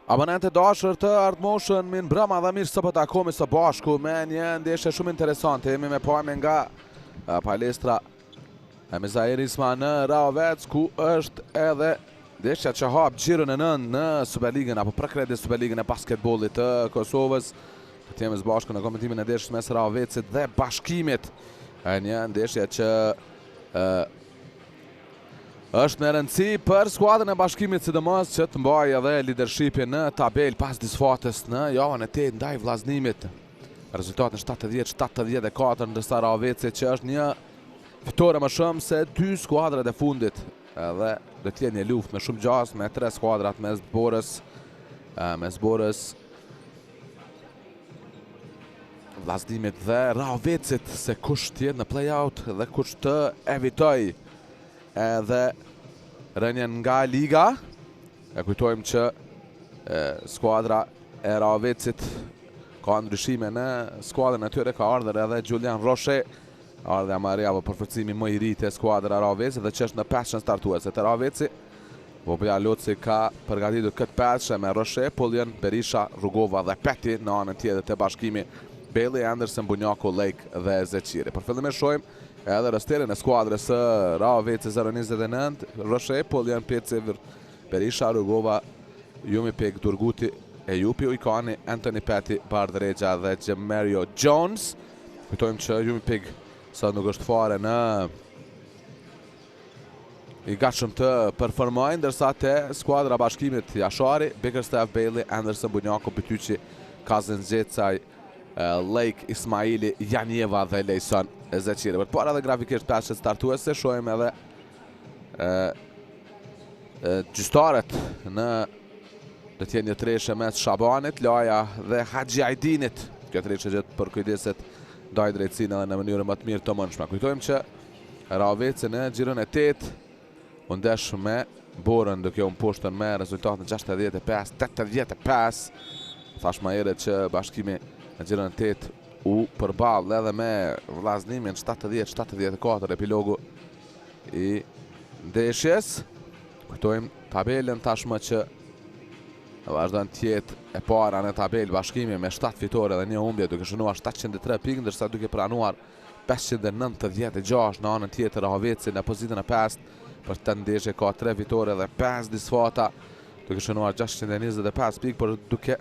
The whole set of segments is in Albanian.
Abonente dashur të Art Motion, min brama dhe mirë së po takomi së bashku me një ndeshje shumë interesante. Jemi me pojme nga palestra e Mizair Isma në Raovec, ku është edhe ndeshja që hap xhiron e 9 në Superligën apo përkredi Superligën e basketbollit të Kosovës. Të jemi së bashku në komentimin e ndeshjes mes Raovecit dhe Bashkimit. Një ndeshje që është në rëndësi për skuadrën e Bashkimit, sidomos që të mbajë edhe leadershipin në tabel pas disfatës në javën e 8 ndaj Vllaznimit. Rezultatin 70-74, ndërsa Raoveci që është një fitore më shumë se dy skuadrat e fundit. Edhe do të jetë një luftë me shumë gjasë me tre skuadrat mes Borës, Vllaznimit dhe Raovecit, se kush të jetë në play-out dhe kush të evitoj edhe rënjen nga liga. E kujtojmë që skuadra e Raovecit ka ndryshime në skuadrën e tyre, ka ardhur edhe Julian Roshe, ardha Maria apo përforcimi më i ri të skuadra Raovecit dhe që është në pesën startuese të Raoveci. Voblia Loci ka përgatitur këtë pesë me Roshe, Pullian, Berisha, Rugova dhe Peti, në anën tjetër të Bashkimi Bailey, Anderson, Bunjako, Lake dhe Zeqiri. Për fillim e shohim edhe rësterin e skuadrës së Raoveci 0-29, Roshe, Pullian, Pecevir, Berisha, Rugova, Jumi Pek, Durguti, Ejupi, Ujkani, Anthony Peti, Bardregja dhe Gjemerio Jones. Kujtojmë që Jumi Pek sa nuk është fare në i gatshëm të performojë, ndërsa te skuadra Bashkimit Jashari, Bickerstaff, Bailey, Anderson, Bunjako, Pityqi, Kazin Zecaj, Lake, Ismaili, Janjeva dhe Lejson Zeqiri. Për para dhe grafikisht pesët startuese, shohim edhe gjystaret në do t'jenë një treshe mes Shabanit, Laja dhe Haxhi Ajdinit. Kjo treshe gjithë për kujdeset ndaj drejtësinë edhe në mënyrë më të mirë të mundshme. Kujtojmë që Raoveci në xhiron e 8 u ndesh me Borën, duke u mposhtën me rezultatin 65-85. Thash më herët që Bashkimi në xhiron e 8 u përball edhe me Vllaznimin 70-74, epilogu i ndeshjes. Kujtojmë tabelën tashmë që vazhdon të jetë e para në tabel Bashkimi me 7 fitore dhe 1 humbje, duke shënuar 703 pikë, ndërsa duke pranuar 596 në anën tjetër. Raoveci në pozitën e 5 për të ndeshje ka 3 fitore dhe 5 disfata, duke shënuar 625 pikë, por duke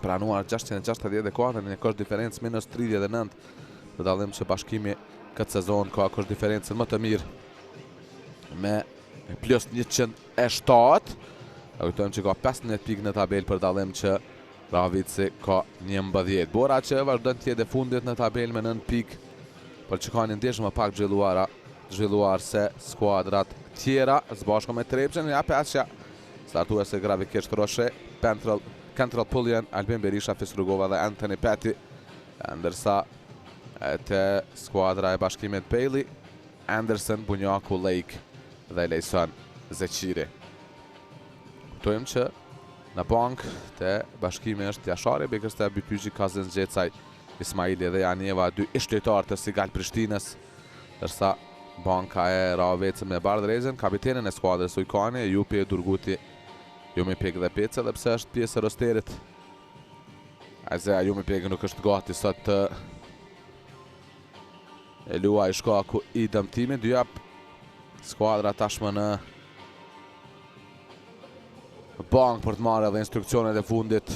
pranuar 664 në një kosh diferencë minus 39, për dallim që Bashkimi këtë sezon ka kosh diferencën më të mirë me plus 107. Kujtojmë që ka 15 pikë në tabel, për dallim që Raoveci ka 11. Bora që vazhdon të jetë e fundit në tabel me 9 pikë, por që ka një ndeshje më pak zhvilluar se skuadrat tjera, së bashku me Trepçën. Ja pesja startuese grafikisht Roshe, Kentrell, Pullian, Albin Berisha, Fisrugova dhe Anthony Peti, ndërsa te skuadra e Bashkimit Bailey, Anderson, Bunjaku, Lake dhe Lejson Zeqiri. Kujtojmë që në bank te Bashkimi është Jashari, Bickerstaff, Pityqi, Kazin Zecaj, Ismaili dhe Janjeva, 2 ishtojtarë të Sigal Prishtinës, ndërsa banka e Raoveci me Bardregjen, kapitenin e skuadrës Ujkani, Jupi, Durguti, Jumi Pek dhe Pece, dhe pse është pjesë e rosterit. Azeja Jumi Pek nuk është gati sot të e luaj shkaku i dëmtimit. Dy jap skuadra tashmë në bank për të marrë edhe instruksionet e fundit.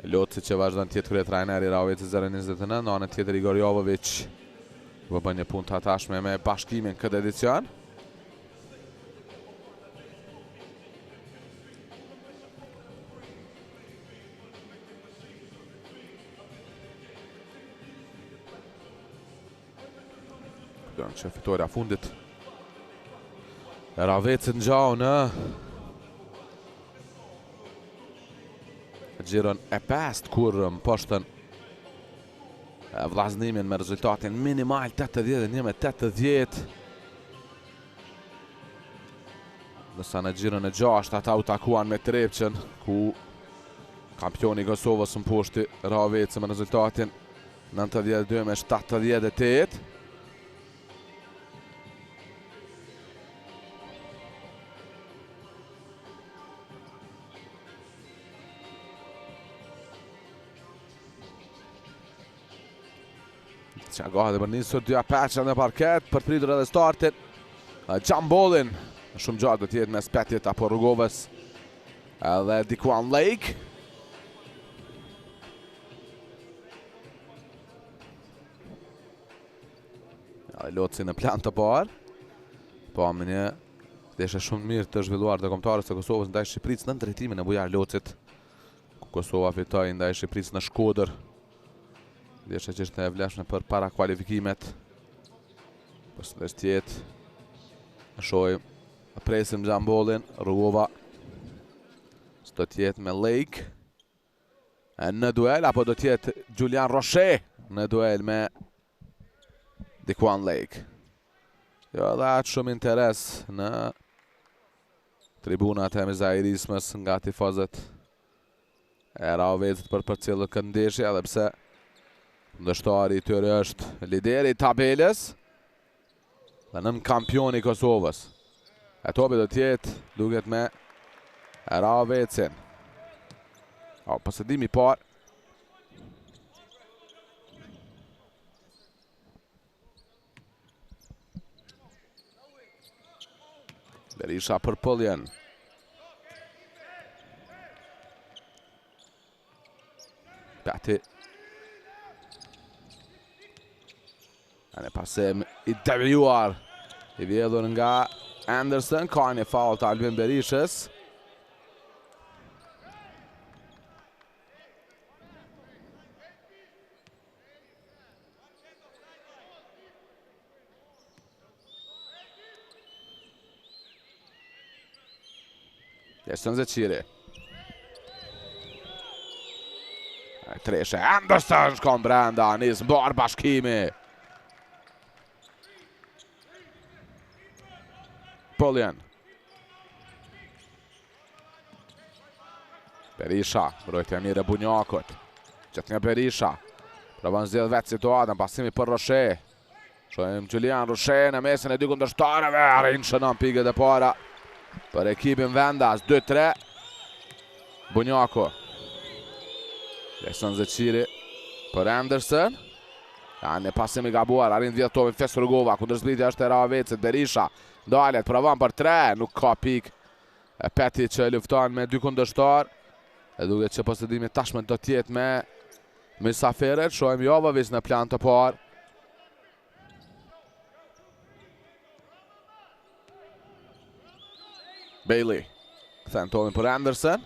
Loci që vazhdon të jetë krye trajneri Raoveci 0-29, në anën tjetër Igor Jovović po bën një punë të atashme me Bashkimin këtë edicion. Që fitoria fundit Raoveci ngjau në xhiron e 5, kur mposhtën Vllaznimin me rezultatin minimal 81-80. Nësa në xhiron e 6 ata u takuan me Trepçën, ku kampioni i Kosovës mposhti Raoveci me rezultatin 92-78. që gati për nisur dyja peqe në parket për pritur edhe startin. Gjambollin shumë gjatë do t'jetë mes Petit apo Rrugovës edhe Dikuan Lake. Loci në plan të parë. Po me një deshe shumë mirë të zhvilluar të kombëtarës të Kosovës ndaj Shqipërisë në drejtimin e Bujar Locit. Kosova fitoi ndaj Shqipërisë në Shkodër. Deshe që është e vlefshme për para kualifikimet. Përshëndes tjetë. Shohim presim Gjambollin, Rrugova. Së do tjetë me Lake. Në duel, apo do tjetë Julian Roche në duel me Dikuan Lake. Jo dhe atë shumë interes në tribunat e Mizairismës nga tifozët e Raovezit për cilë këndeshje, edhe pse ndështari i tyre është lideri i tabelës dhe nën kampioni i Kosovës. E topi do tjetë duket me Raovezin. Posedimi i parë. Berisha për Pëlljen. Peti. Në pasim i devijuar. I vjedhur nga Anderson. Ka një faul të Albin Berishës. Jesën Zeqiri. Treshe Anderson shkon brenda, nis mbar bashkimi. Pëlljen. Berisha, mbrojtja mirë e Bunjakut. Qëtë nga Berisha. Provon zgjedh vetë situatën, pasimi për Roche. Shohim Julian Roche në mesin e dy kundërshtarëve, arrin shënon pikët e para për ekipin vendas. 2-3 Bunjaku. Jesën Zeqiri për Anderson. Në pasim i gabuar, arrin vjedh topin Fes Rrugova, kundërzbritja është e Raovezit. Berisha dalet, provon për 3, nuk ka pik. Peti që lufton me dy kundërshtar. E duket që posedimi tashmë do tjetë me mysafirët. Shohim Jovovic në plan të parë. Bailey kthen topin për Anderson.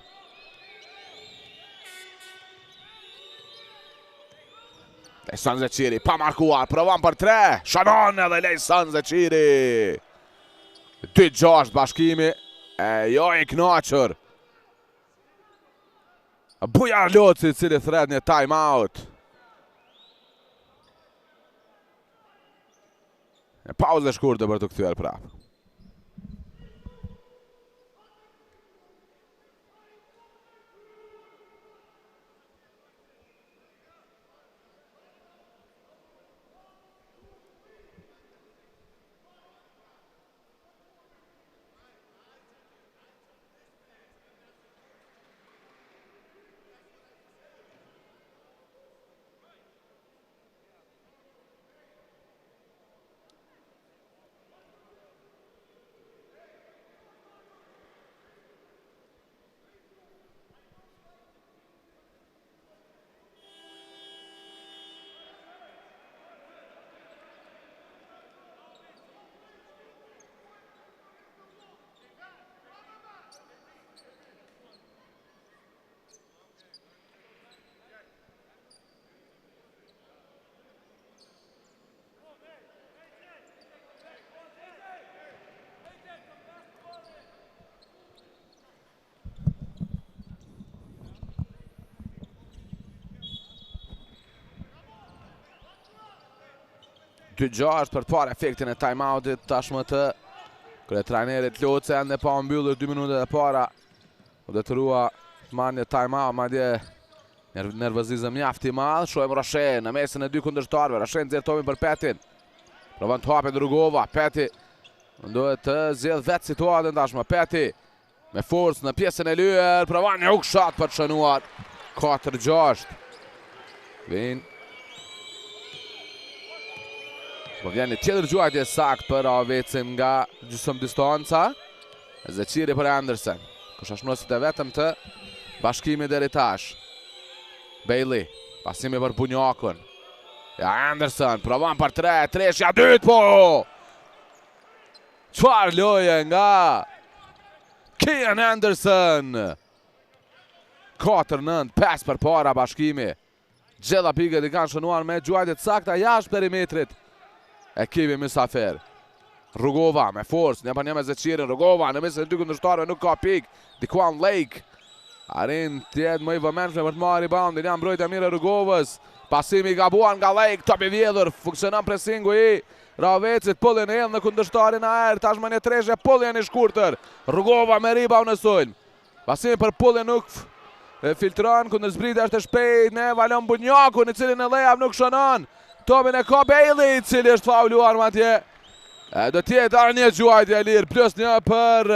Lejson Zeqiri pa markuar, provon për 3. Shanon edhe Lejson Zeqiri. 2-6 bashkimi. Jo i knaqër. Bujar Loci cili thret një time out. Pauzë shkurtë për të kthyer prapë. Dy gjashtë për të parë efektin e time-outit tashmë të kryetrajnerit Loce, ende pa mbyllur 2 minutat e para. U detyrua të marrë një time-out, madje nervozizëm mjaft i madh. Shohim Roche në mesin e dy kundërshtarëve. Roche nxjerr topin për Petin. Provon të hapet Rrugova. Peti duhet të zgjedh vetë situatën tashmë. Peti me forcë në pjesën e lyer, provon një hook shot për të shënuar. 4-6. Vin Po vjen një tjetër gjuajtje sakt për Ravecin nga gjysmë distanca. Zeqiri për Anderson. Koshashnosit e vetëm të bashkimi deri tash. Bailey, pasimi për Bunjakun. Ja Anderson, provon për 3, treshja dytë po! Çfarë loje nga Kian Anderson. 4-9, 5 për para bashkimi. Gjella pikët i kanë shënuar me gjuajtjet sakta jashtë perimetrit. Ekipi Mysafir. Rugova me forcë, një për një me Zeqirin. Rugova në mesën e dy kundërshtarëve nuk ka pik. Dikuan Lake. Arin tjetë më i vëmendshme për të marrë reboundin. Janë mbrojtja mirë e Rugovës. Pasimi i gabuar nga Lake. Top i vjedhur. Funksionon presingu i Ravecit. Pullin e në kundërshtarin aer. Tashmë një treshje. Pullin i shkurtër. Rugova me rebound në sulm. Pasimi për Pullin nuk filtron. Kundër zbritja është e shpejt. Ne valon Bunjaku në cilin e layup nuk shënon. Topin e ka Bailey i cili është fauluar më atje. Do tjetë arë një gjuajtje lirë. Plus një për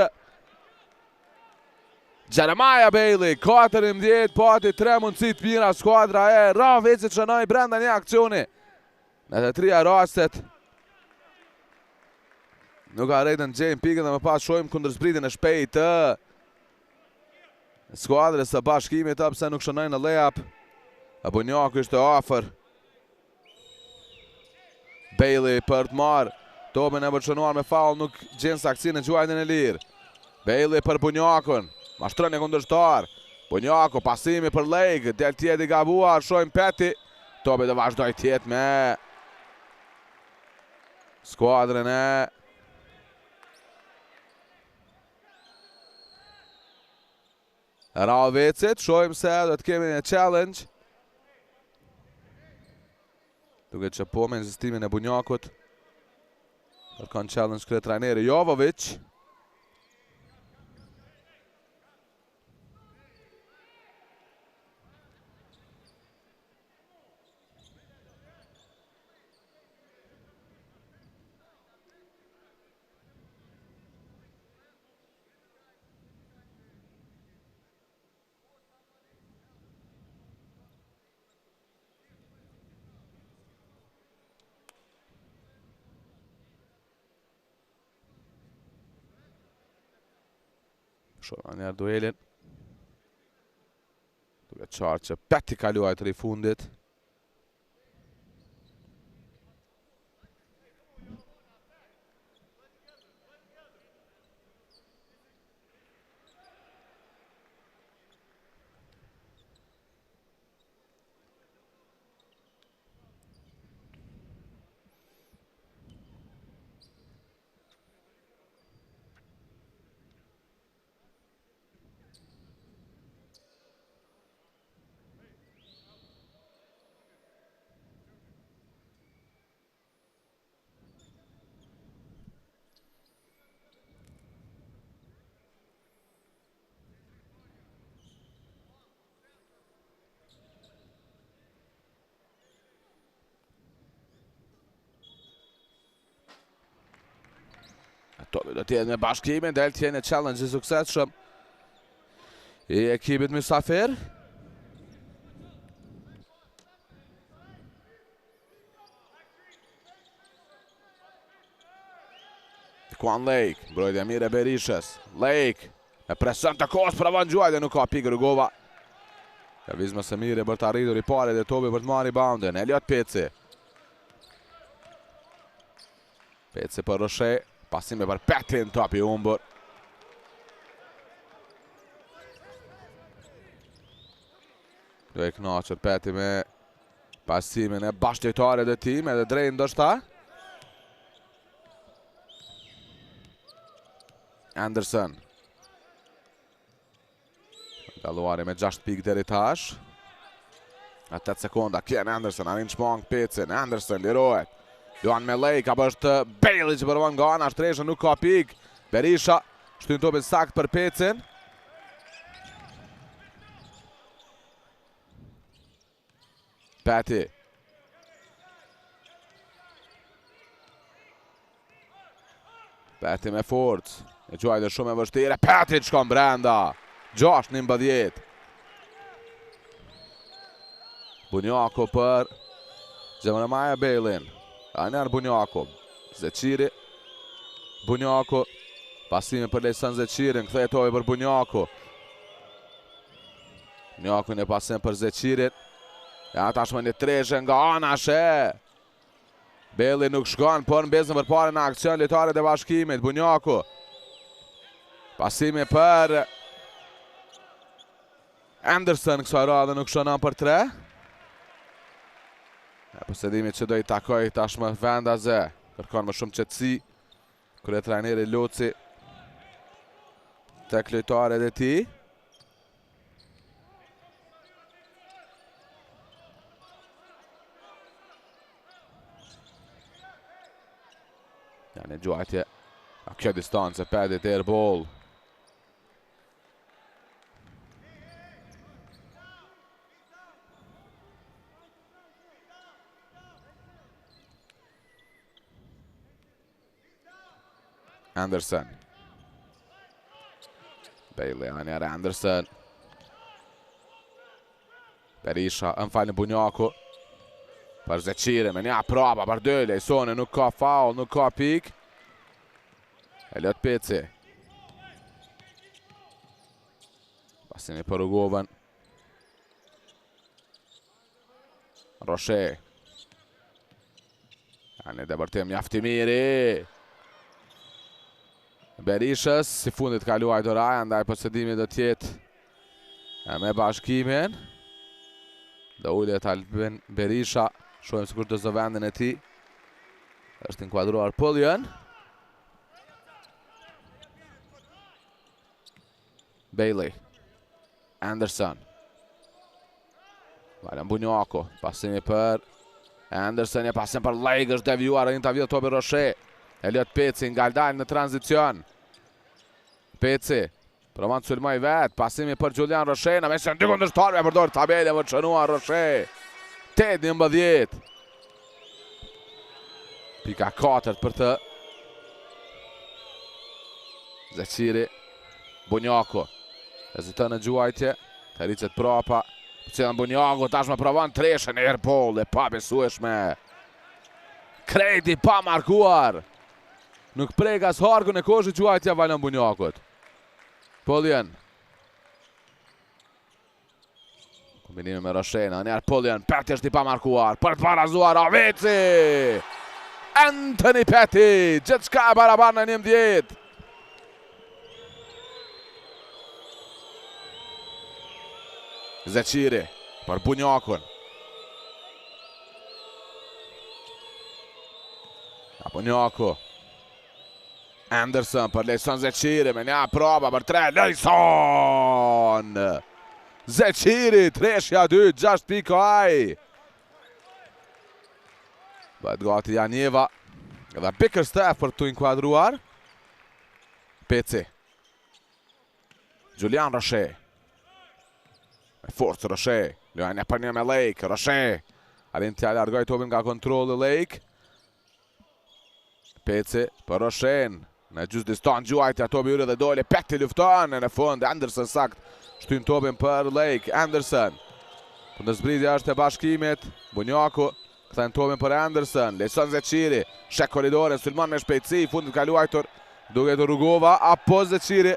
Jeremiah Bailey, 14, pati 3 mundësit mira skuadra e Ravecit shënoj brenda një akcioni. Në të 3 rastet nuk ka rejtën gjejnë pikën dhe më pas shojmë kundër zbritin e shpejt të skuadrës së bashkimit pse nuk shënoj në layup. Bunjaku ishte afër. Bailey për të marrë topin e përshënuar me faul nuk gjenë saktësinë në gjuajtjen e lirë. Bailey për Bunjakun. Mashtron e kundërshtar. Bunjaku, pasimi për Lake. Del tjetë i gabuar, shojmë Peti. Topi të vazhdoj tjetë me skuadrën e Ravecit. Shojmë se do të kemi një challenge. Duke që po me insistimin e Bunjakut. Kërkon challenge këtë trajneri Jovovic. Shohë njerë duelin. Duke qarë që Peti kaluaj të rifundit. Topi do tjetë me bashkimin, del tjenë e challenge i suksesshëm i ekipit Mysafir. Dikuan Lake, mbrojtja mirë e Berishës. Lake, me presion të kohës për avon gjuajtje, nuk ka pikë Rugova. Lëvizje së mire për të arritur i pari dhe topi për të marrë reboundin. Elliot Peci. Peci për Roshe. Pasime për Petin, topi humbur. Do e knaqër Peti me pasimin e bashkëtare dhe tim, edhe drejnë ndoshta. Anderson. Galuari me 6 pikë deri tash. 8 sekonda, Kian Anderson, arin shmang Pecin. Anderson lirohet. Luan me Lake, apo është Bailey që përvan nga ana shtreshën, nuk ka pik. Berisha, shtynë topin sakt për Pecin. Peti. Peti me forcë. E gjuajtë shumë e vështire. Peti që shkon brenda. 6-19. Bunjaku për Jeremiah Bailey. Aner Bunjako. Zeqiri. Bunjako. Pasime për Lejsan Zeqirin. Kthehet topi për Bunjako. Bunjako në pasim për Zeqirin. Ja tashmë një treshe nga ana she. Belli nuk shkon, por mbezën për pare në aksion lojtarët e Bashkimit. Bunjako. Pasime për Anderson, kësaj radhe nuk shënon për 3. Posedimit që do i takoj tashmë Vendaze. Kërkon më shumë qetësi. Kërë trajneri Loci tek lojtarët e tij. Ja një gjuajtje. Kjo distancë pedit airball. Anderson. Bailey, Anjar Anderson. Berisha, falni Bunjako. Për Zeqiri, me një prapa për Dële. Sone nuk ka faul, nuk ka pik. Elliot Peci. Pasimi për Rugovën. Roche. Një debërtim mjafti miri. Berishës, si fundit ka luaj Doraja, ndaj posedimi do tjetë me Bashkimin. Do ullet Albin Berisha, shohim sikur do zë vendin e ti. Është inkuadruar Pullion. Bailey. Anderson. Valen Bunjako, pasimi për Anderson, një pasim për Lake, është devjuar, një të vjetë topi Roche. Elliot Peci nga dalë në tranzicion. Peci, provan të sulmoj vetë, pasimi për Julian Roche, në mesën dy kundërshtarëve e përdor tabele më të shënuar Roche. 8-11. Pika 4 për të. Zeqiri, Bunjako. Heziton në gjuajtje, të ricet prapa. Cilën Bunjako tashmë provan treshen e airball e pa besueshme. Krejti pa markuar. Nuk prek as harkun e koshit gjuajtja Valon Bunjakut. Pullion. Kombinimi me Roshena, njerë Pullion, Peti është i pa markuar, për të parazuar Avici! Anthony Peti, gjithë shka e barabar në 11. Zeqiri, për Bunjakun. Bunjaku. Anderson për Lejson Zeqiri, me një prova për 3, Lejson! Zeqiri, 3-2, 6 pika aj. Bëhet gati Janjeva, edhe Bickerstaff për të inkuadruar. Peci. Julian Roche. Me forcë Roche, luajnë e për një me Lake, Roche. Arin t'ja largoj topin nga kontrolli Lake. Peci për Roshen. Me gjusë distan gjuajtja, topi ure dhe dole, Peti lufton në fund, Anderson sakt, shtyn topin për Lake, Anderson. Kundër zbritja është e Bashkimit, Bunjaku, këthen topin për Anderson, Lejson Zeqiri, shek koridorin, sulmon me shpejtësi, fundit ka luajtur, duket Rugova, apo Zeqiri.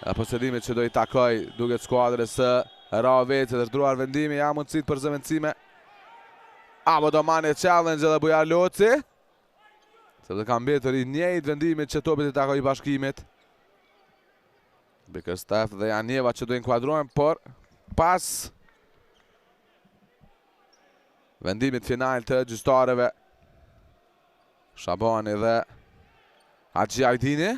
E posedimit që do i takoj, duket skuadrës së Ravecit, është druar vendimi, ja mundësit për zëvendësime. Abo Domani challenge edhe Bujar Loci. Se dhe kam betur i njejt vendimit që topit i takoj i Bashkimit. Bickerstaff dhe Janjeva që do inkuadrojnë, por pas vendimit final të gjystarëve, Shabani dhe Haxhi Ajdini.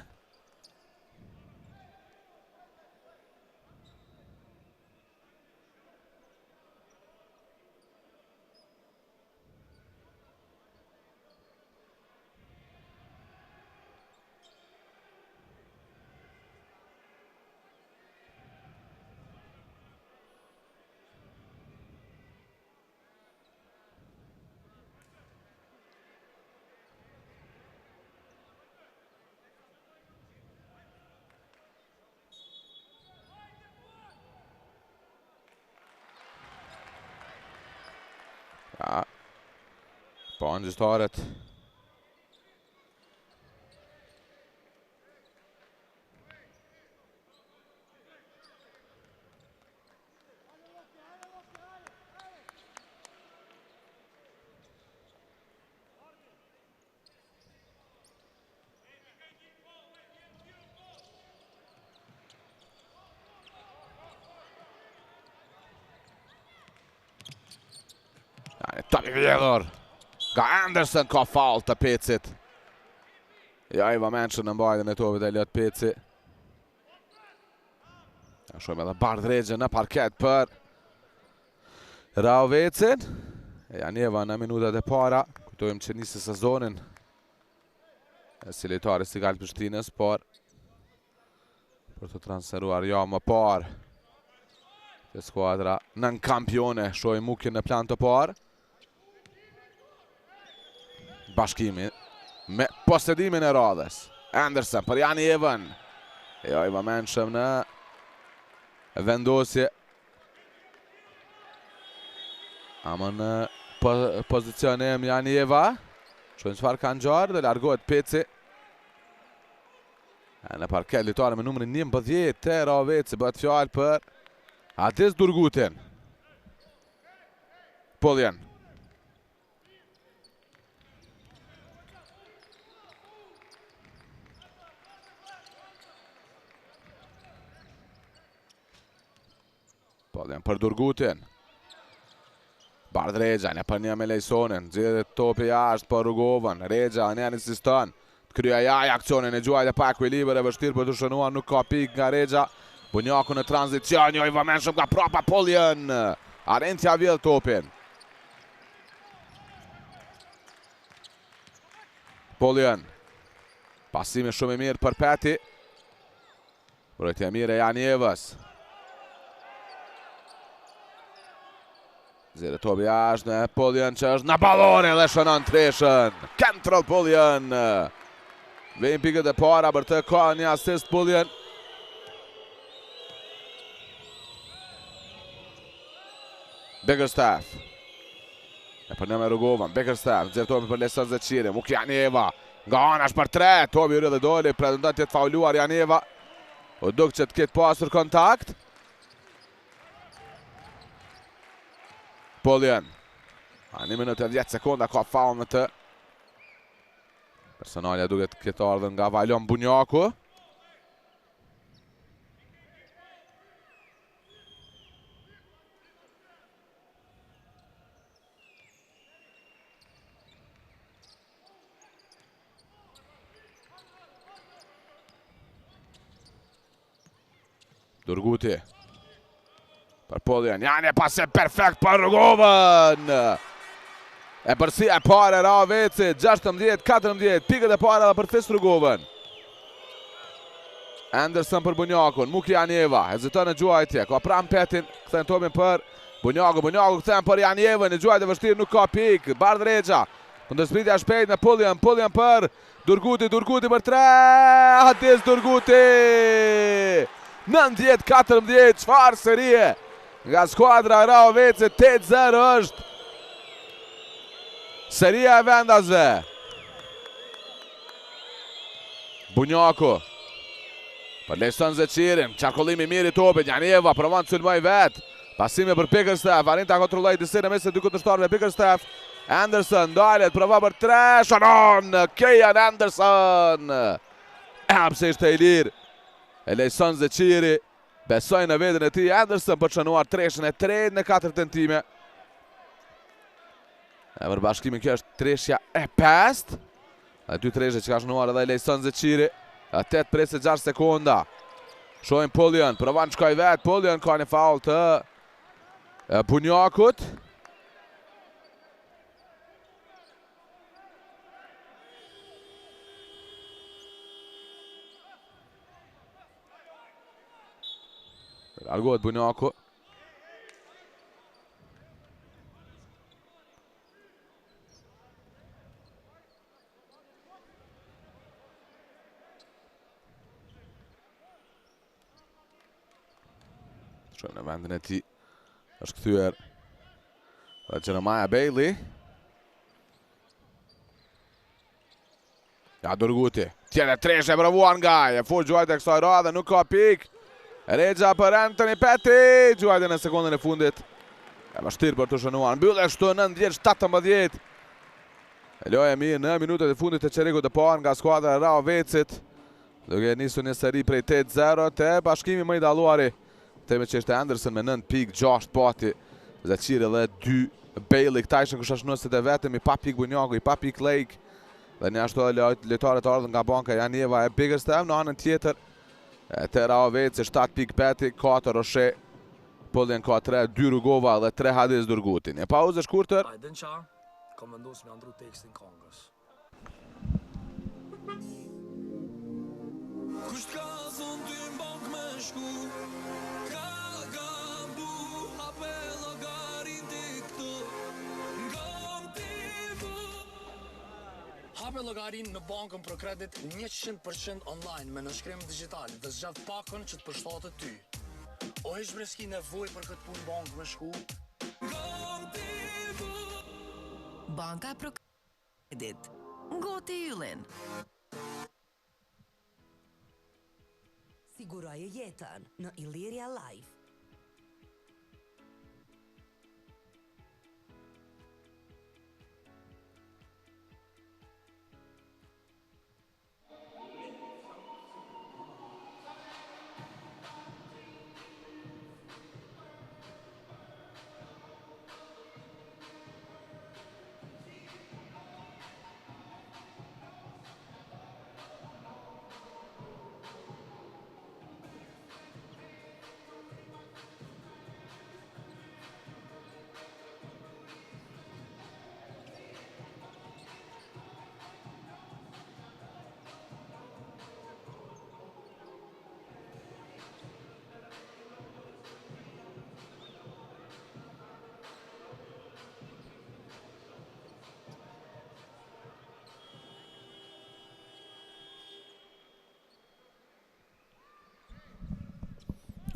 Po, në gjyqtarët. Topi vjedhur. Ka Anderson ka faul të Pecit. Ja, Iva Menshën në mbajtjen e topit e Eliot Peci. Shohim edhe Bardh Regje në parket për Raovecin. Janjeva në minutat e para. Kujtojmë që nisi sezonin e si lojtari i Sigal Prishtinës, por për të transferuar jo më parë te skuadra nën kampione. Shohim Mukin në plan të parë. Bashkimi me posedimin e radhës. Anderson për Janjevën. Jo, Iva Menshëm në vendosje. Ama në pozicion e Janjeva. Shohim çfarë kanë ngjarë dhe largohet Peci. Në parket lojtari me numrin 11 te Raoveci, bëhet fjalë për Adis Durgutin. Pullian. Pullian për Durgutin. Bardh Regja në për një me Lejsonin. Zidhet topi jashtë për Rugovën. Regja në insiston. Krya jaj aksionin e gjuajt e pa ekuilibër e vështirë për të shënuar, nuk ka pik nga Regja. Bunjaku në tranzicion, jo Iva Menshëm ka prapa Pullian. Arentja vjedh topin. Pullian. Pasimi shumë i mirë për Peti. Mbrojtja mirë e Janjevës. Zire topi jashtë në Pullian që është në balone dhe shënon treshën. Kentrel Pullian. Vejnë pikët e para për të ka një asist Pullian. Bickerstaff. E për në me Rugovën. Bickerstaff. Zire topi për Leson Zeqiri. Muk Janjeva. Nga anash për 3. Topi yrë dhe doli. Pretendon të jetë fauluar Janjeva. O duk që të ketë pasur kontakt. Pullian. Një minut e 10 sekonda ka faul në të. Personalja duket këtë ardhën nga Vajlon Bunjaku. Durguti. Për Pullian. Janë e pase perfekt për Rugovën. E përsi e pare Raoveci, 16-14, pikët e pare dhe për Fis Rugovën. Anderson për Bunjakun, Muki Janjeva, heziton e gjuajtje, ka pram Petin, këthen topin për Bunjaku, Bunjaku këthen për Janjevën, e gjuajtje vështirë nuk ka pik, Bardh Regja, kundërspritja shpejt në Pullian, Pullian për Durguti, Durguti për 3, Adis Durguti! 90-14, çfarë serie nga skuadra Raoveci, 8-0 është seria e vendasve. Bunjaku. Për Leson Zeqirin. Qarkullimi mirë i topit. Janjeva provon të sulmoj vetë. Pasime për Bickerstaff. Arrin ta kontrolloj disinë në mes të dy kundërshtarëve. Bickerstaff. Anderson dalet. Prova për 3. Shënon. Kejan Anderson. Pse ishte i lirë. E Leson Zeqiri. Besoj në vetën e tij. Anderson për të shënuar treshën e 3 në 4 tentime. E për bashkimin kjo është treshja e 5. Dhe 2 treshe që ka shënuar edhe Leson Zeqiri. 8.6 sekonda. Shohim Pullian, provan shkoj vetë. Pullian ka një faul të Bunjakut. Largohet Bunjaku. Shojnë në vendin e ti është këthyër Jeremiah Bailey. Ja Durguti, tjene treshe bravuar nga e fut Gjuajt e kësaj radhe, nuk ka pik. Regja për Anthony Petty, Gjuajt në sekundën e fundit. E vështirë për të shënuar, mbyllë shtu 9-17. Loja mirë në minutet e fundit të çerekut të parë nga skuadra e Raovecit. Duke nisur një seri prej 8-0 te bashkimi më i dalluari. Teme që ishte Anderson me 9 pik, 6 pati, Zaqiri dhe 2 Bailey. Këta ishën këshashnuesit e vetëm, i pa pik Bunjaku, i pa pik Lake. Dhe një ashtu dhe lojtarët ardhën nga banka Janjeva e Biggerstaff. Në anën tjetër te Raoveci 7 pik Petty, 4 Roshe, Pullien ka 3, 2 Rugova dhe 3 Hadis Durguti. Një pauzë shkurtër. Kom vendos me andru tekstin kongës. Kusht ka zonë ty m'bank me shku, ka gambu, hape logarin TikTok, ngam TV. Hape logarin në bankën për kredit 100% online me nënshkrim digital dhe zgjat pakën që të përshtatet ty. O ish breski nevoj për këtë punë bank me shku, ngam TV. Banka Pro Credit. Ngoti yllin. Siguroje jetën në Illyria Life.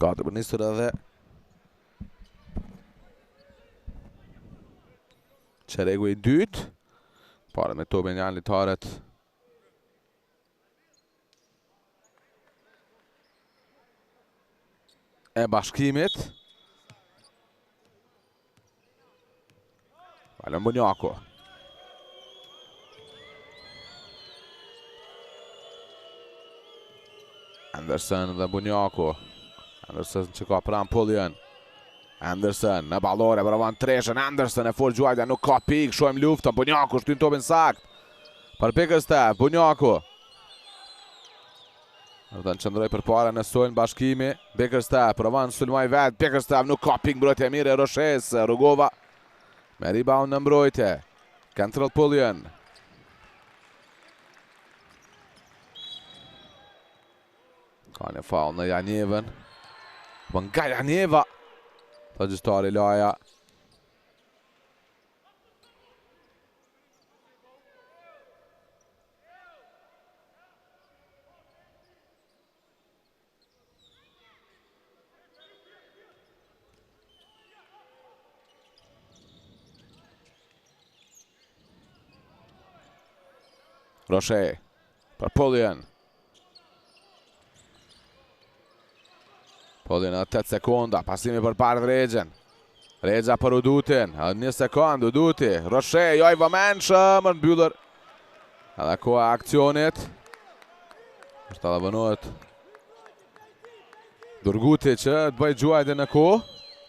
Gati për nisur edhe çereku i dytë. Para me Tobin janë lojtarët e bashkimit. Valon Bunjaku. Anderson dhe Bunjaku. Anderson që ka pran Pullien. Anderson në ballore pravan treshën. Anderson e fol Gjuajtja, nuk ka pik, shohim luftën. Bunjaku shtyn topin sakt për Bickerstaff. Bunjaku do të qëndroj përpara në sulm bashkimi. Bickerstaff pravan sulmoj vet. Bickerstaff nuk ka pik, mbrojtja e mirë e Roshes. Rugova me rebound në mbrojtje. Control Pullien. Ka një foul në Janjevën. Nga Janjeva të gjystari loja. Roshe për Pullien. Pullien në 8 sekunda, pasimi për Bardh Regjen. Regja për Udutin, 1 sekund, Uduti, Roshe, joj vëmenshëm, në mbyllër. Edhe koha aksionit. është edhe vënohet Durguti që të bëj Gjuajtje në kohë.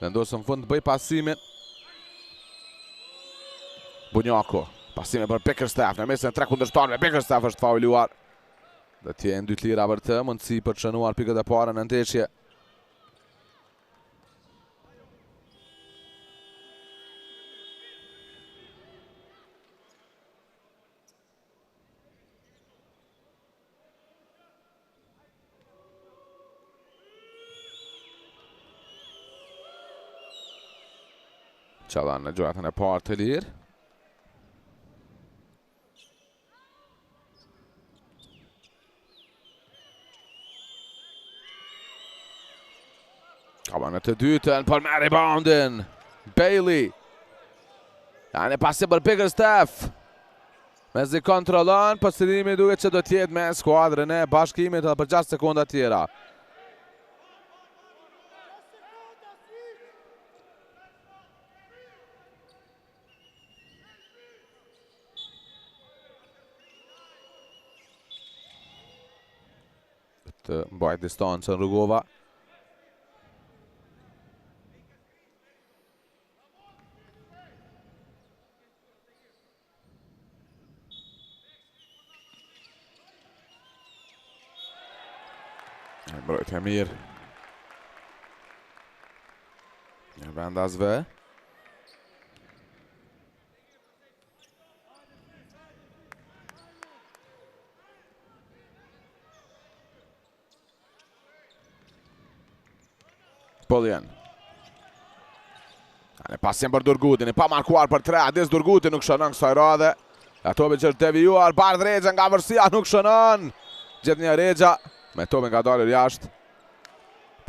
Dhe ndosë në fund të bëj pasimin. Bunjaku, pasimi për Bickerstaff, në mesin 3 kundërshtarëve, Bickerstaff është fauluar. Dhe tjenë 2 lira për të, mundësi për të shënuar pikët e para në ndeshje. Çalan në Gjuajtjen e parë të lirë. Kaban në të dytën për me reboundin. Bailey. Janë pasim për Bickerstaff. Mezi kontrolon, postërimi duket që do t'jetë me skuadrën e Bashkimit edhe për 6 sekonda tjera. Të mbajt distancën Rugova. Mbrojtja mirë. Një vendasve. Poljen. Në pasim për Durgutin, i pa markuar për 3, Adis Durguti nuk shënon kësaj radhe. Topi që është devijuar, Bardh Rexha nga vërsia nuk shënon. Gjithë një Rexha, me topi nga dalër jashtë.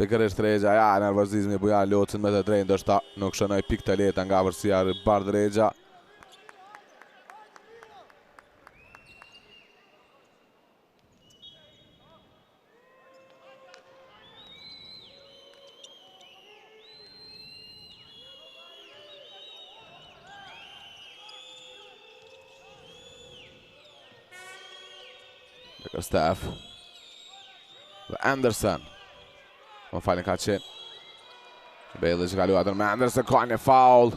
Pikërisht Rexha, ja, nervozizmi Bujar Locin me të drejtë, ndoshta nuk shënoi pikë të lehta nga vërsia Bardh Rexha. Stef dhe Anderson. Më falin ka qenë Bailey që kaluatër me Anderson, ka një faul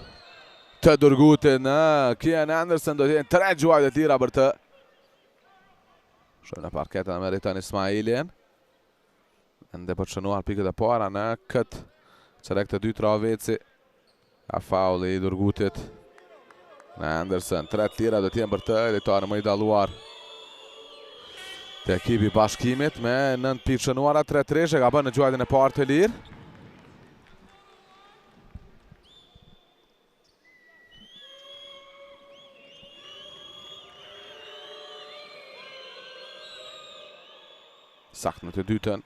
të Durgutin në Kian Anderson, do t'jenë 3 gjuajt e tira për të. Shumë në parketën e Meriton Ismailien. Ende për të shënuar pikët e para në këtë qerek të 2 Traveci. Ka faul i Durgutit në Anderson, 3 tira do t'jenë për të, editarë më i daluar të ekipi Bashkimit me 9 pikë shënuara, 3-3 ka bërë në gjuajtën e parë të lirë. Sakt në të dytën.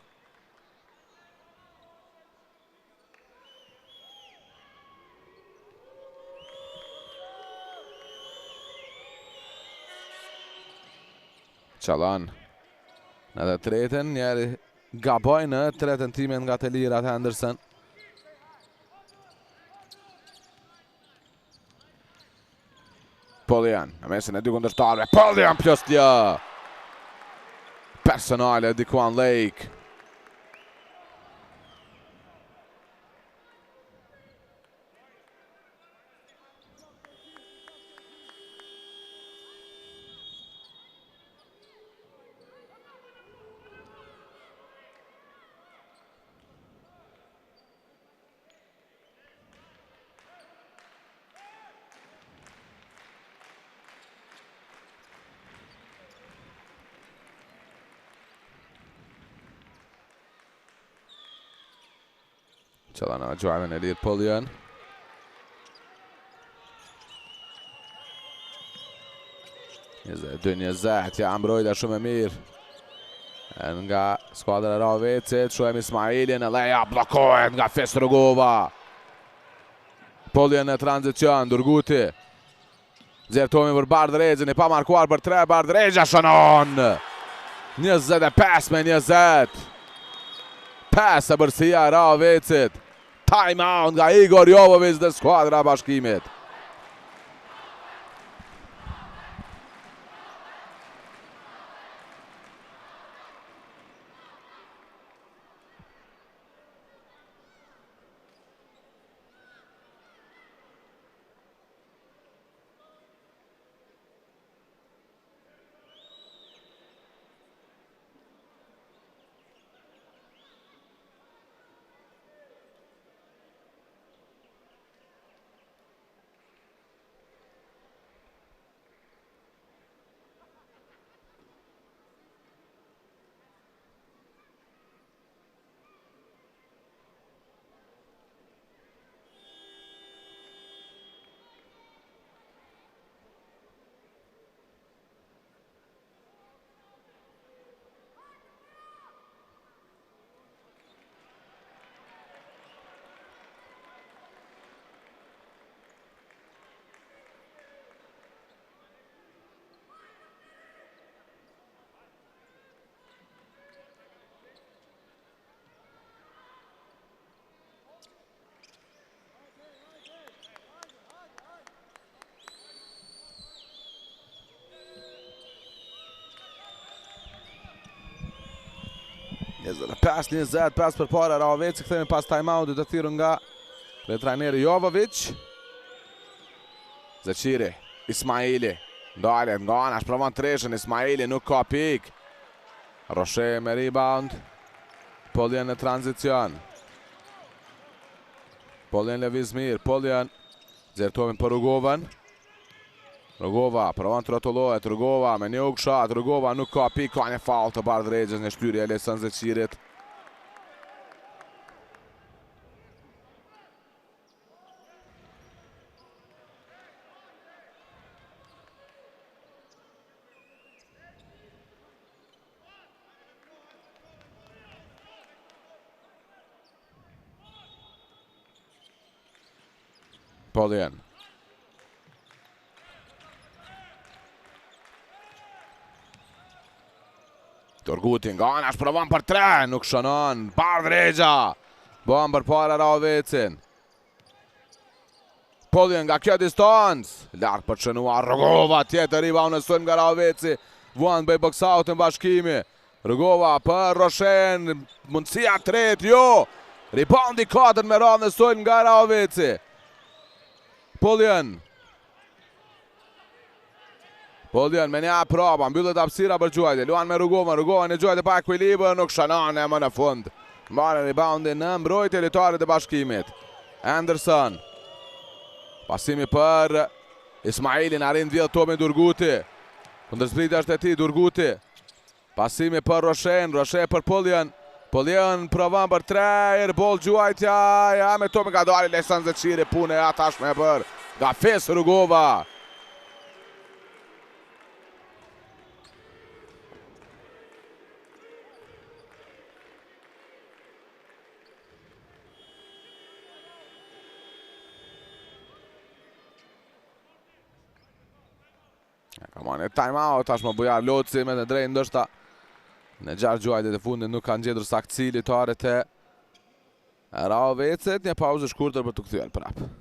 Çalan. Në të tretën, njeri gaboj në tretën timen nga të lirat Henderson. Poljan, në mesin e 2 kundërshtarëve, Poljan plostja! Personale Dikuan Lake. Çalan në gjuajmen e lirë Poljan. Dy 20, ja mbrojtja shumë e mirë. Nga skuadra e Ravecit, shohim Ismailin, e leja blokohet nga Fes Rugova. Poljan në tranzicion, Durguti. Zertomi për Bardh Rexhën, i pa markuar për 3, Bardh Rexha shënon. 25-20. Pas e bërësia Ravecit. Time out nga Igor Jovovic dhe skuadra Bashkimit. 25-25 për para Rahoveci, kthehemi pas timeoutit të thirrur nga trajneri Jovovic. Zeqiri, Ismaili, ndalet nga ana, provon treshën, Ismaili nuk ka pik. Roshe me rebound. Poljan në tranzicion. Poljan lëviz mirë, Poljan zertohen për Rugovan. Rugova, provon të rotullohet, Rugova me një ukëshat, Rugova nuk ka pik, ka një fall të Bardregjës në shpyrje e Lesan Zeqirit. Poljan. Turguti nga ana, provon për 3, nuk shënon. Bardregja. Bën për para Rahovecin. Poljan nga kjo distancë. Lart për shënuar Rugova, tjetër rebound në sulm nga Rahoveci. Vuan bëj box out në bashkimi. Rugova për Roshen, mundësia tret, jo. Rebound i 4 me radhë në sulm nga Rahoveci. Poljan. Poljan me një prapa, mbyllet hapësira për Gjuajti. Luan me Rugova, Rugova në Gjuajti pa ekuilibër, nuk shënon e më në fund. Marrë reboundin në mbrojtje lojtarët e bashkimit. Anderson. Pasimi për Ismailin, arrin vjedh topin Durguti. Kundërzbritja është e tij Durguti. Pasimi për Roshen, Roshe për Poljan. Poljan provon për 3, airball Gjuajtja, ja me topin ka dalë Lesan Zeqiri, punë e atashme për Gafes Rugova. Ka marrë time out, tashmë Bujar Loci me të drejtë ndoshta në gjarë Gjuajtit e fundit nuk kanë gjetur saktësi lojtarët e Rahovecit, një pauzë shkurtër për të kthyer prapë.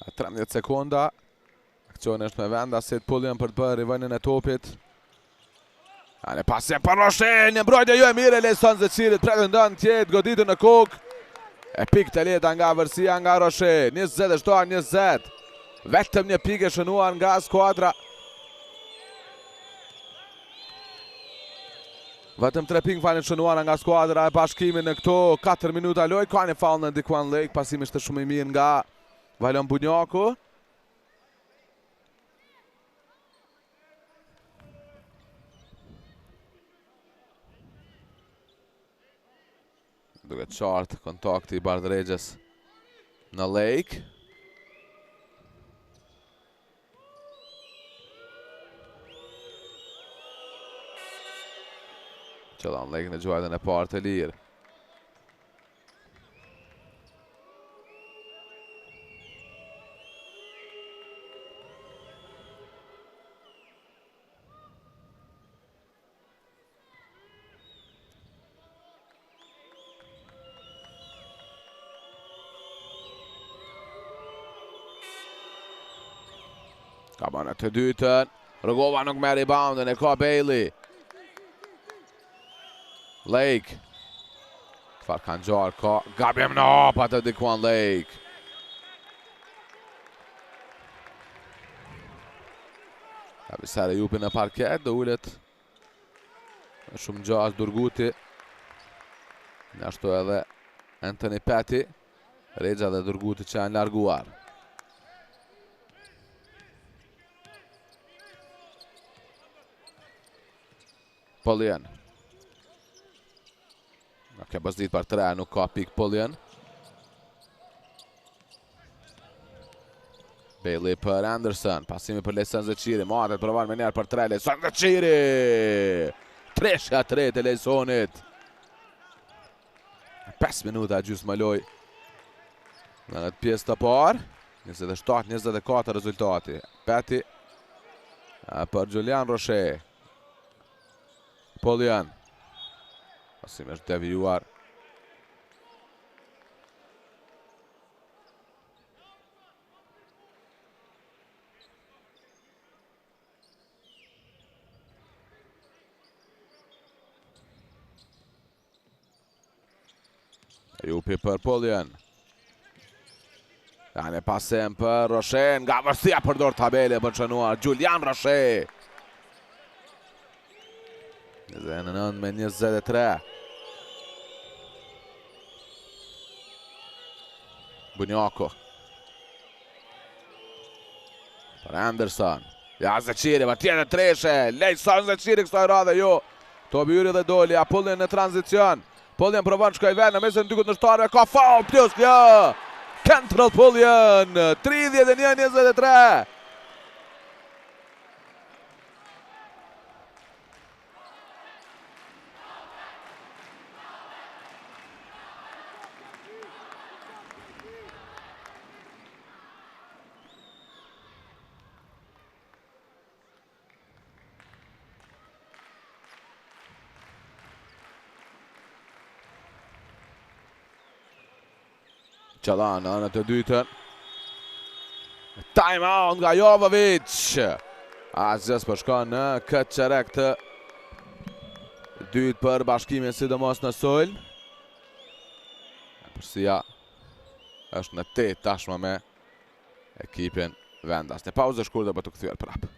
A 13 sekonda. Akcioni është me vend, Asit Poljan për të bërë rivënien e topit. Ani pasi për Roshen, një mbrojtje jo e mire Lesan Zeqirit, pretendon tjetë goditur në kokë. E pik të leta nga vërsia nga Roshen, 27-20. Vetëm një pik e shënuar nga skuadra. Vetëm 3 pik falin shënuar nga skuadra e bashkimit në këto 4 minuta loj. Ka një fall në Dikuan Lake, pasimi ishte shumë i mirë nga Valon Bunjaku. Duke qartë kontakti i Bardregjës në Lake. Qëllon Lake në Gjuajtën e parë të lirë. Ka bërë të dytën, Rugova nuk me reboundin, e ka Bailey. Lake. Çfarë kanë gjarë, ka gabim në hapa të Dikuan Lake. Abisare Jupi në parket, do ullet shumë gjatë Durguti. Ashtu edhe Anthony Petty, Regja dhe Durguti që janë larguar. Poljen. Nuk e bëzdit për 3, nuk ka pik Poljen. Bailey për Anderson, pasimi për Lejson Zeqiri, matet provar me njerë për 3, Lejson Zeqiri! 3-3 të Lejsonit. 5 minuta gjysë më loj. Në në të pjesë të parë, 27-24 rezultati. Petty për Julian Roche. Poljen. Pasimi është devijuar. Jupi për Poljen. Janë e pasem për Roche. Nga vërsia përdor tabele për qënuar Julian Roche. 29 me 23. Bunjako. Për Anderson. Ja Zeqiri, për tjetë treshe. Lejson Zeqiri kësaj radhe, jo. Tobi Yri dhe doli, a Poljen në tranzicion. Poljen provon shkoj ven, në mesën dykut në shtarve, ka faul, plus, ja! Cantrell Poljen, 31-23. Qalana në të dytën. Time out nga Jovovic. Asgjës përshkon në këtë qerek të dytë për Bashkimin sidomos në sulm. Përsia është në 8 tashmë me ekipin vendas. Në pauzë shkurtër për të kthyer prapë.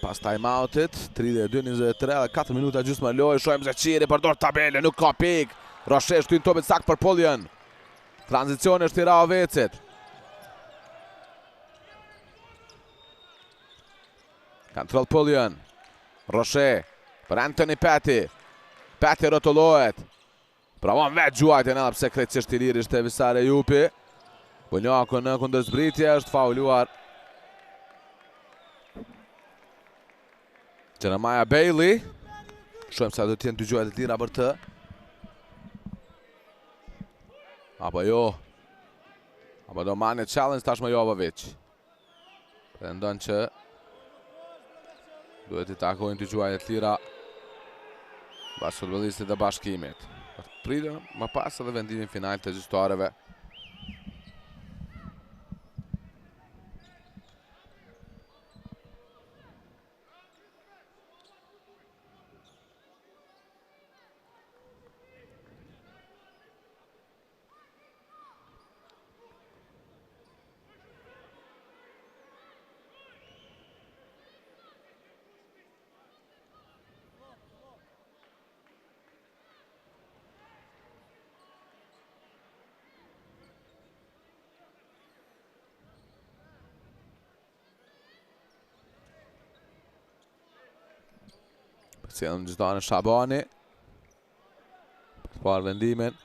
Pas time-outit, 32-23 dhe 4 minuta gjysmë më lojë, shojmë Zeqiri përdor tabele, nuk ka pik. Roche shtyn topit sakt për Poljen. Tranzicion është i Raovecit. Cantrell Poljen. Roche për Anthony Petty. Petty rotullohet. Provon vetë gjuajtjen edhe pse krejtësisht i lirë ishte Visare Jupi. Bunjako në kundërzbritje është fauluar. Jeremiah Bailey. Shojmë sa do t'jenë dy gjuajt e lira për të. Apo jo. Apo do marrë një challenge tashmë Jovovic. Pretendon që duhet i takojnë dy gjuajt e lira bashkë futbollistit e Bashkimit. Pritëm më pas edhe vendimin final të gjyqtarëve. Përcjellën gjyqtarën Shabani. Për të parë vendimin.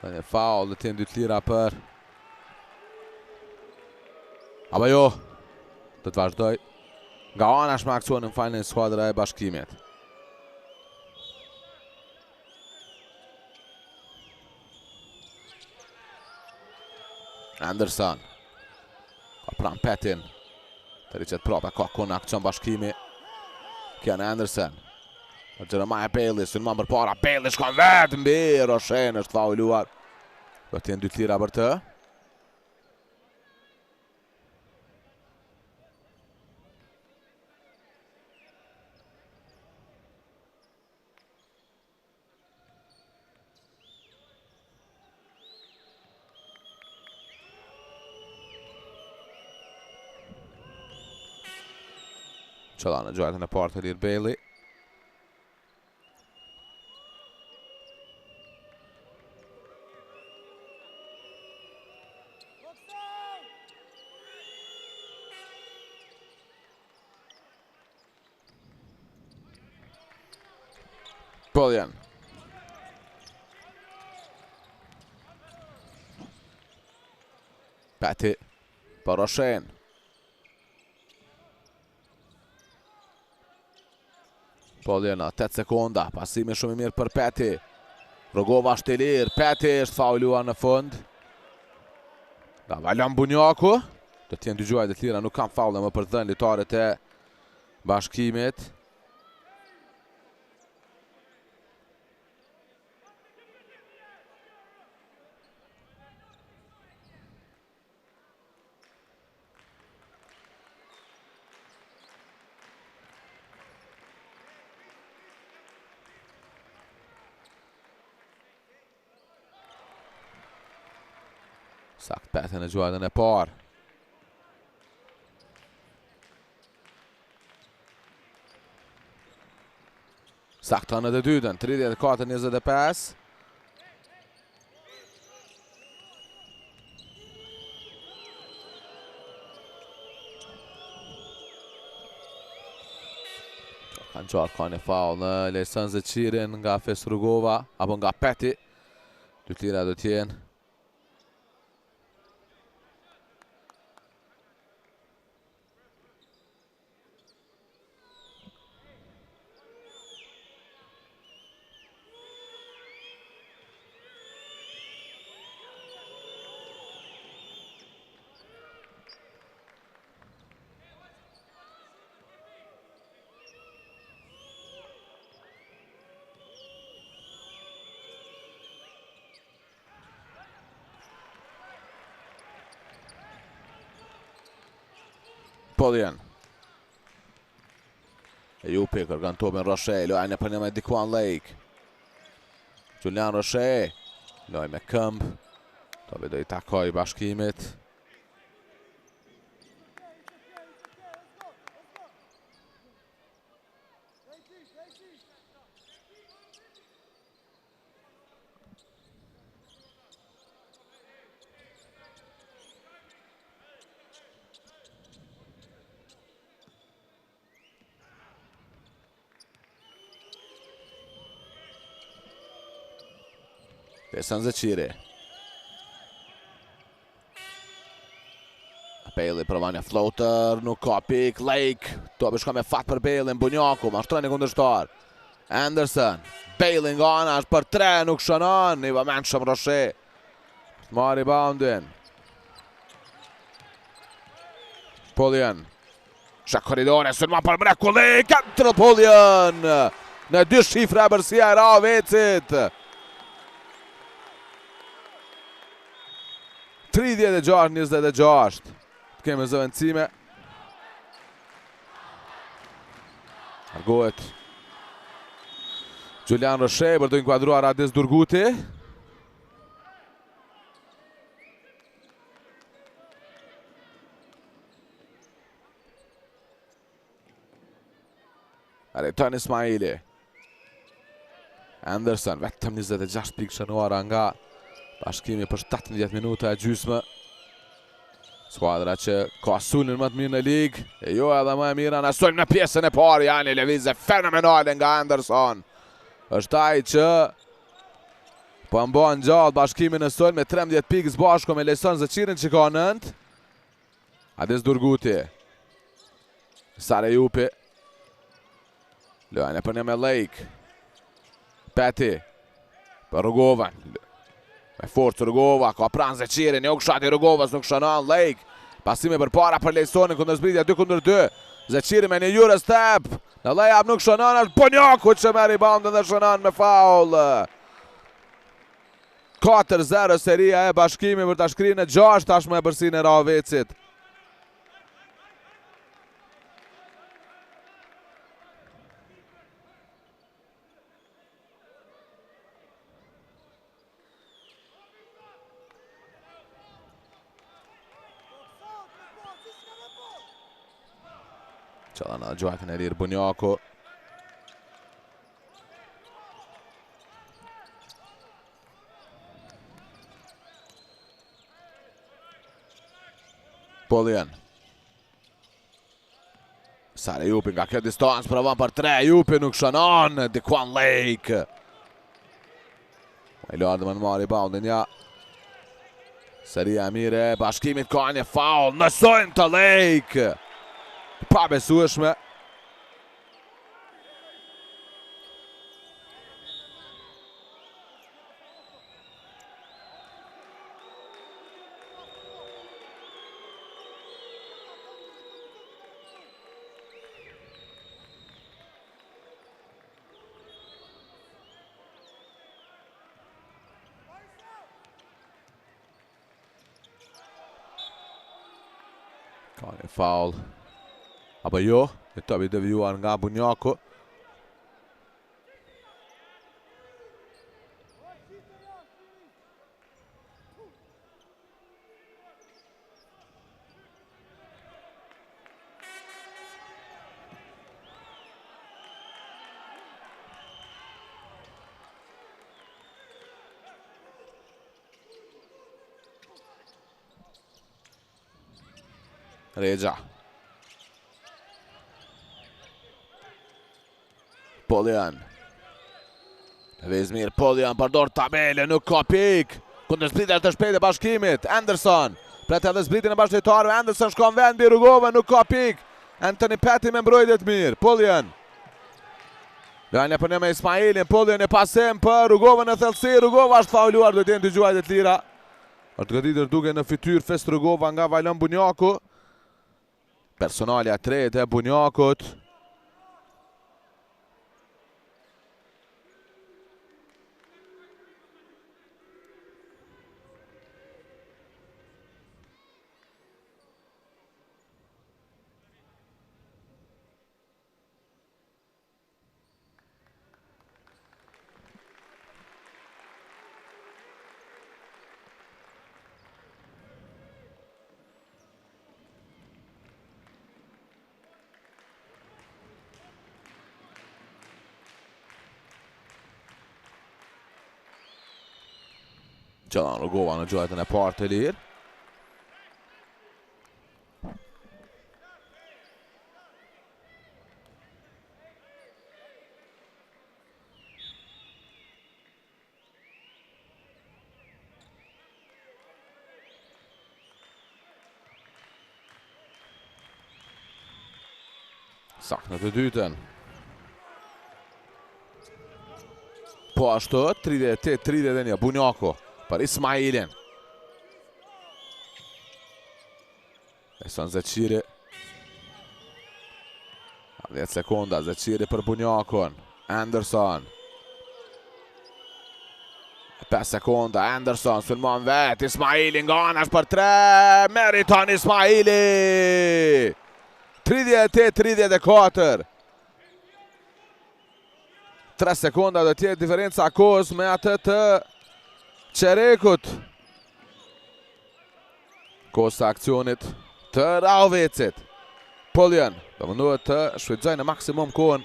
Dhe një faul dhe t'jen 2 të lira për. Apo jo, do të vazhdoj. Nga anash me aksionin në falin e skuadra e Bashkimit. Anderson. Ka pran Petin. Të riqet prope, ka kun akcion Bashkimi. Kian Anderson. Jeremiah Bailey, sulman për para. Bailey shkon vetë mbi Roshen, është fauluar. Do t'jen 2 të lira për të. Qëlla në gjojtën e partë të lirë Bailey. Pullian. Petty për Roshen. Pullian 8 sekonda, pasimi shumë i mirë për Petty. Rogova është i lirë, Petty është fauluar në fund. Nga Valjan Bunjaku. Do t'jen 2 gjuajt e të lira, nuk kam faule më për dhënë lojtarët e Bashkimit. Sakt Petty në gjuajtën e parë. Sakt të në të dytën, 34-25. Kanë qarë ka një faul në Lejsan Zeqirin nga Fesrugova, apo nga Petty. 2 të lira do t'jenë. Pullian. Ejupi kërkan topin Roshe, lojnë e për një me Dikuan Lake. Julian Roshe, loj me këmb. Topi do i takoj Bashkimit. Lejsan Zeqiri. Bailey provon një floater, nuk ka pik, Lake. Topi shka me fat për Bailey, Bunjaku, mashtrojnë një kundërshtar. Anderson, Bailey nga anash për 3, nuk shënon, i vëmen shumë Roshe. Mari boundin. Pullian. Shak koridore, sënma për mrekulli, Cantrell Pullian. Në 2 shifra bërësia e Ravecit. 36-26. Kemi zëvendësime. Argohet Julian Roshe për të inkuadruar Adis Durguti. Ariton Ismaili. Anderson, vetëm 26 pikë shënuara nga Bashkimi për 17 minuta e gjysmë. Skuadra që ka sulmin më të mirë në ligë, e jo edhe më e mira në sulm në pjesën e parë, janë një lëvizje fenomenale nga Anderson. Është ai që po mban gjallë bashkimin në sulm me 13 pikë bashku me Lejson Zeqirin që ka 9. Adis Durguti. Sarajupi. Lojën e për një me Lejk. Peti. Për Rugovan. Me forcë Rugova, ka pranë Zeqirin, jo këshat i Rugovas, nuk shënon Lejk. Pasime për para për Lejsonin, kundër zbritja 2-2. Zeqiri me një Euro step. Në lejap nuk shënon, është Bunjaku që merr reboundin dhe shënon me faul. 4-0 seria e bashkimi për ta shkrirë në 6 tashmë e bërsinë e Ravecit. Qëlla në gjuajtën e lirë Bunjaku. Pollian. Sarajupi nga kjo distancë, provon për 3, Jupi nuk shënon, Dikuan Lake. Majlardi më në marri reboundin, ja. Seria e mire, bashkimit ka një faul, nësojnë të Lake. Pa besueshme. Ka një faul. Apo jo, e të bi devijuar nga Bunjaku. Regja. Pollian. Vezmir Pollian përdor tabele, nuk ka pik. Kundër zbritjes të shpejtë e bashkimit. Anderson. Pret edhe zbritjen e bashkëtarëve. Anderson shkon vend mbi Rugova, nuk ka pik. Anthony Peti me mbrojtje të mirë. Pollian. Lajnë për një me Ismailin. Pollian e pasim për Rugova në thellësi. Rugova është fauluar, do të jenë dy gjuajtje të lira. Është goditur duke në fytyrë Fest Rugova nga Vajlon Bunjaku. Personalja 3 e Bunjakut. Qëllan Rugova në gjuajtën e parë të lirë. Sakë në të dytën. Po ashtu, 38-31, Bunjaku. Për Ismailin. Lejson Zeqiri. 10 sekunda, Zeqiri për Bunjakun. Anderson. 5 sekunda, Anderson, sulmon vet. Ismailin nga anash për 3. Meriton Ismaili. 38-34. 3 sekunda do tjetë diferenca akos me atë të Qerekut. Kosa aksionit të Ravecit. Pollian do mundohet të shfrytëzojë në maksimum kohën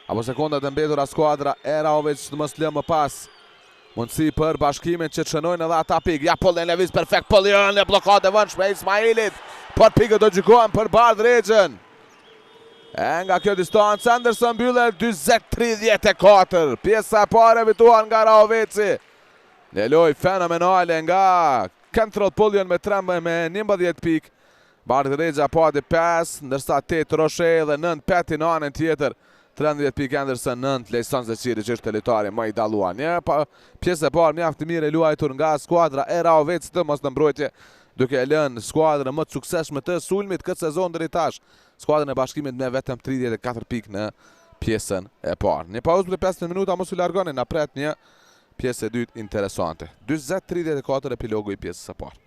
apo sekondat e mbetura skuadra e Ravecit të mos lë më pas Mundësi për bashkimin që të shënojnë edhe ata pik. Ja Polion Levis, perfekt Polion në blokade vëndshme Ismailit. Por pikët do gjykohen për Bardh Regjën. E nga kjo distancë Anderson mbyllet 20-34. Pjesa e pare fituar nga Raoveci. Një lojë fenomenale nga Control Polion me 11 pik. Bardh Regja pati 5, ndërsa 8 Roshe dhe 9 Peti në anën tjetër. 13 pik Anderson, 9 Lejson Zeqiri që është elitari më i dalluar. Një pjesë e parë mjaft të mirë e luajtur nga skuadra e Raovecit të mos në mbrojtje, duke e lënë skuadrën më të suksesshme të sulmit këtë sezon deri tash. Skuadrën e bashkimit me vetëm 34 pik në pjesën e parë. Një pauzë për 15 minuta, mos u largoni, na pret një pjesë e dytë interesante. 40-34 epilogu i pjesës së parë.